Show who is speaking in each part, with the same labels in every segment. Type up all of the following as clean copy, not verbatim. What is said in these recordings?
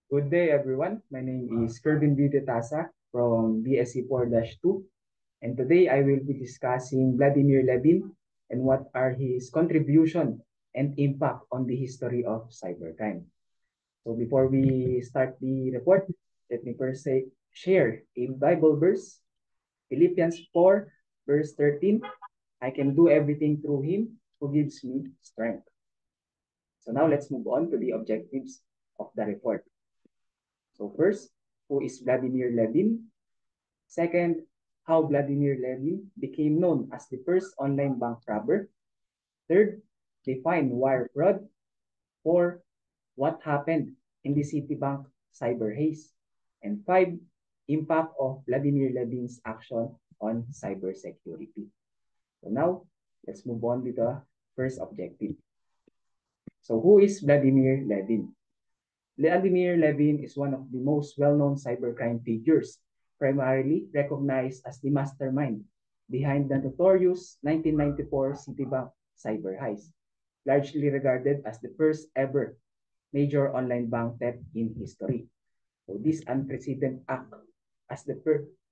Speaker 1: Good day, everyone. My name is Kervin Tasa from BSc 4-2, and today I will be discussing Vladimir Levin and what are his contribution and impact on the history of cybercrime. So before we start the report, let me first share a Bible verse, Philippians 4, verse 13. I can do everything through him who gives me strength. So now let's move on to the objectives of the report. So first, who is Vladimir Levin? Second, how Vladimir Levin became known as the first online bank robber. Third, define wire fraud. Four, what happened in the Citibank cyber haze. And five, impact of Vladimir Levin's action on cybersecurity. So now, let's move on with the first objective. So who is Vladimir Levin? Vladimir Levin is one of the most well-known cybercrime figures, primarily recognized as the mastermind behind the notorious 1994 Citibank cyber heist, largely regarded as the first ever major online bank theft in history. So this unprecedented act as the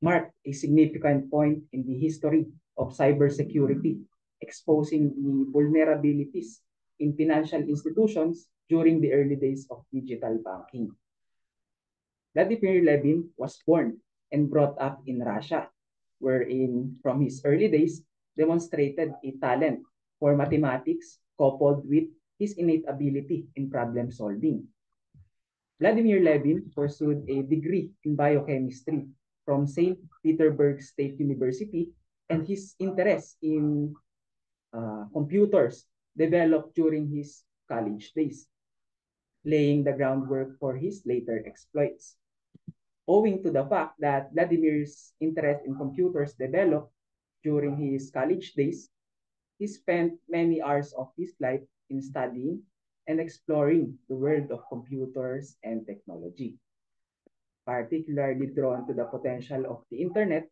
Speaker 1: marked a significant point in the history of cybersecurity, exposing the vulnerabilities in financial institutions during the early days of digital banking. Vladimir Levin was born and brought up in Russia, wherein from his early days demonstrated a talent for mathematics coupled with his innate ability in problem solving. Vladimir Levin pursued a degree in biochemistry from St. Petersburg State University, and his interest in computers developed during his college days, laying the groundwork for his later exploits. Owing to the fact that Vladimir's interest in computers developed during his college days, he spent many hours of his life in studying and exploring the world of computers and technology, particularly drawn to the potential of the internet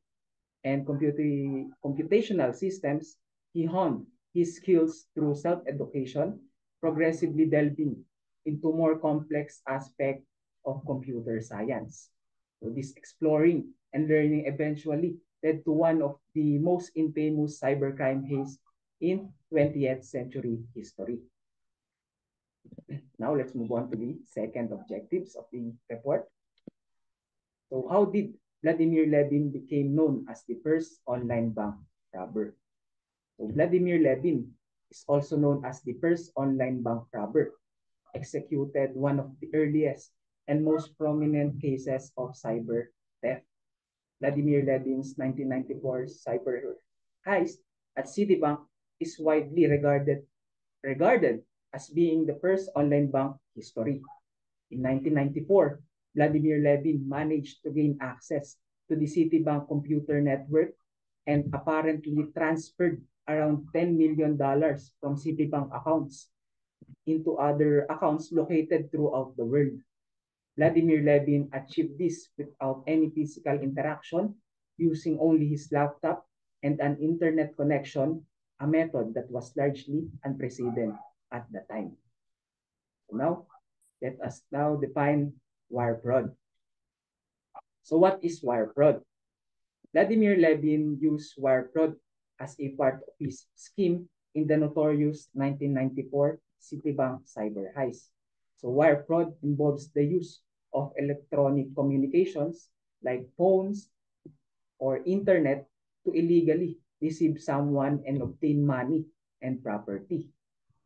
Speaker 1: and computational systems. He honed his skills through self-education, progressively delving into more complex aspects of computer science. So this exploring and learning eventually led to one of the most infamous cybercrime heists in 20th century history. Now let's move on to the second objectives of the report. So how did Vladimir Levin became known as the first online bank robber? So Vladimir Levin is also known as the first online bank robber, executed one of the earliest and most prominent cases of cyber theft. Vladimir Levin's 1994 cyber heist at Citibank is widely regarded as being the first online bank history. In 1994, Vladimir Levin managed to gain access to the Citibank computer network and apparently transferred around $10 million from Citibank accounts into other accounts located throughout the world. Vladimir Levin achieved this without any physical interaction, using only his laptop and an internet connection, a method that was largely unprecedented at the time. So now, let us now define wire fraud. So what is wire fraud? Vladimir Levin used wire fraud as a part of his scheme in the notorious 1994 Citibank cyber heist. So wire fraud involves the use of electronic communications like phones or internet to illegally deceive someone and obtain money and property.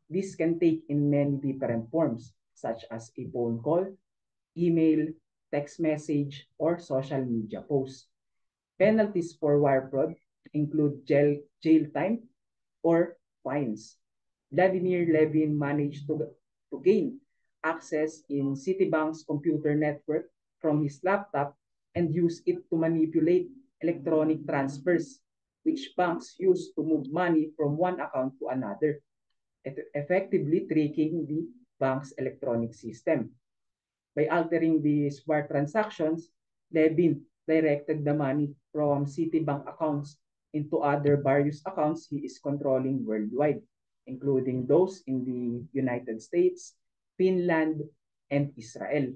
Speaker 1: This can take in many different forms, such as a phone call, email, text message, or social media posts. Penalties for wire fraud include jail time or fines. Vladimir Levin managed to gain access in Citibank's computer network from his laptop and use it to manipulate electronic transfers, which banks use to move money from one account to another, effectively tricking the bank's electronic system. By altering the wire transactions, Levin directed the money from Citibank accounts into other various accounts he is controlling worldwide, including those in the United States, Finland, and Israel.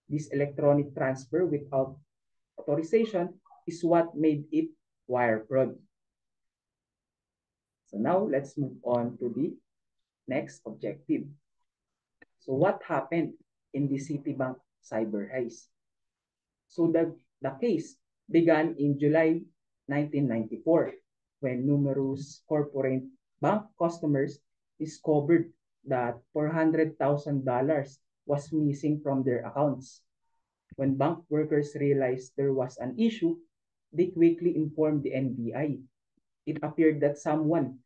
Speaker 1: This electronic transfer without authorization is what made it wire fraud. So now let's move on to the next objective. So what happened in the Citibank cyber heist? So the case began in July 1994 when numerous corporate bank customers discovered that $400,000 was missing from their accounts. When bank workers realized there was an issue, they quickly informed the NBI. It appeared that someone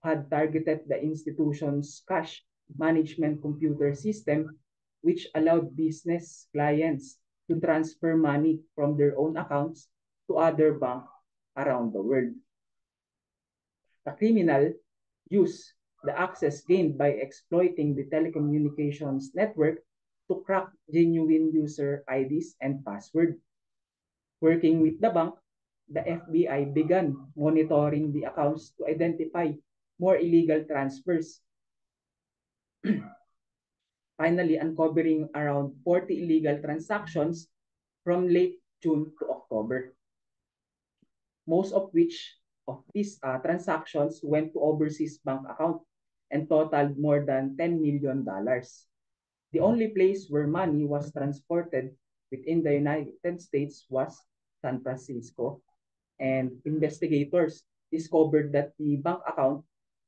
Speaker 1: had targeted the institution's cash management computer system, which allowed business clients to transfer money from their own accounts to other banks around the world. The criminal used the access gained by exploiting the telecommunications network to crack genuine user IDs and passwords. Working with the bank, the FBI began monitoring the accounts to identify more illegal transfers, finally uncovering around 40 illegal transactions from late June to October. Most of which of these transactions went to overseas bank account and totaled more than $10 million. The only place where money was transported within the United States was San Francisco, and investigators discovered that the bank account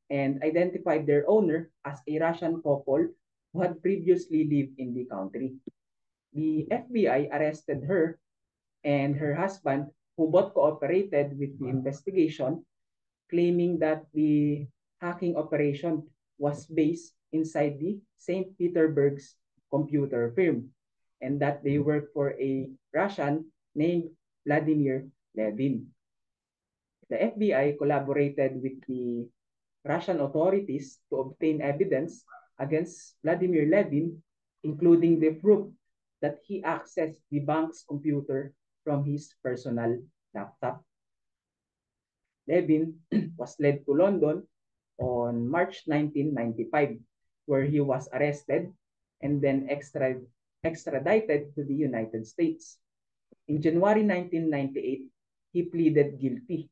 Speaker 1: and identified their owner as a Russian couple who had previously lived in the country. The FBI arrested her and her husband, who both cooperated with the investigation, claiming that the hacking operation was based inside the St. Petersburg's computer firm and that they worked for a Russian named Vladimir Levin. The FBI collaborated with the Russian authorities to obtain evidence against Vladimir Levin, including the proof that he accessed the bank's computer from his personal laptop. Levin was led to London on March 1995, where he was arrested and then extradited to the United States. In January 1998, he pleaded guilty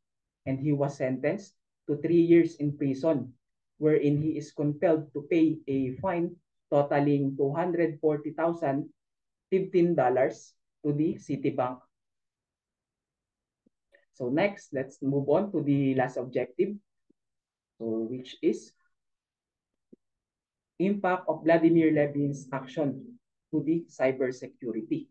Speaker 1: and he was sentenced to 3 years in prison, wherein he is compelled to pay a fine totaling $240,015 to the Citibank. So next, let's move on to the last objective, so which is impact of Vladimir Levin's action to the cybersecurity.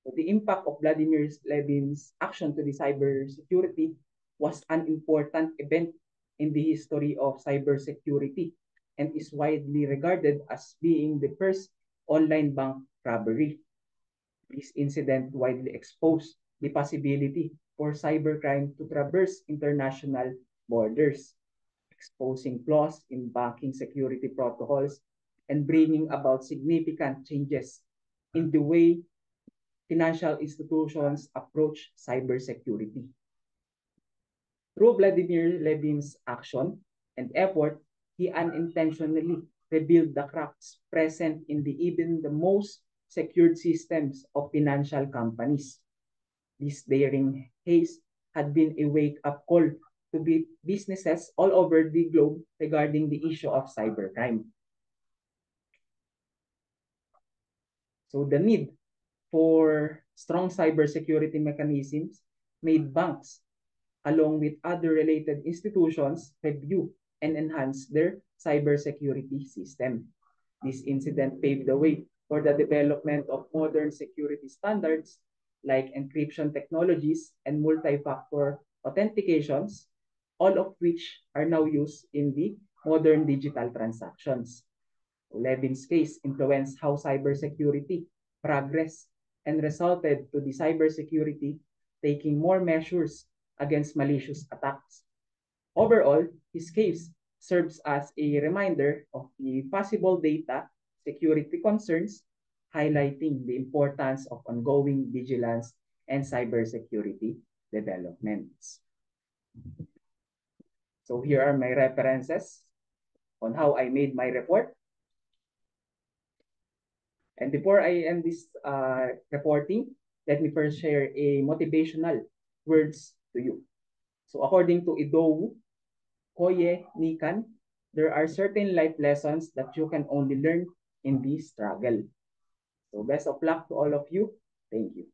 Speaker 1: So the impact of Vladimir Levin's action to the cybersecurity was an important event in the history of cybersecurity and is widely regarded as being the first online bank robbery. This incident widely exposed the possibility for cybercrime to traverse international borders, exposing flaws in banking security protocols and bringing about significant changes in the way financial institutions approach cybersecurity. Through Vladimir Levin's action and effort, he unintentionally revealed the cracks present in even the most secured systems of financial companies. This daring haste had been a wake-up call to businesses all over the globe regarding the issue of cybercrime. So the need for strong cybersecurity mechanisms made banks, along with other related institutions, review and enhance their cybersecurity system. This incident paved the way for the development of modern security standards like encryption technologies and multi-factor authentications, all of which are now used in the modern digital transactions. Levin's case influenced how cybersecurity progressed and resulted to the cybersecurity taking more measures against malicious attacks. Overall, his case serves as a reminder of the possible data security concerns, highlighting the importance of ongoing vigilance and cybersecurity developments. So here are my references on how I made my report. And before I end this reporting, let me first share a motivational words to you. So according to Idowu Koye Nikan, there are certain life lessons that you can only learn in this struggle. So best of luck to all of you. Thank you.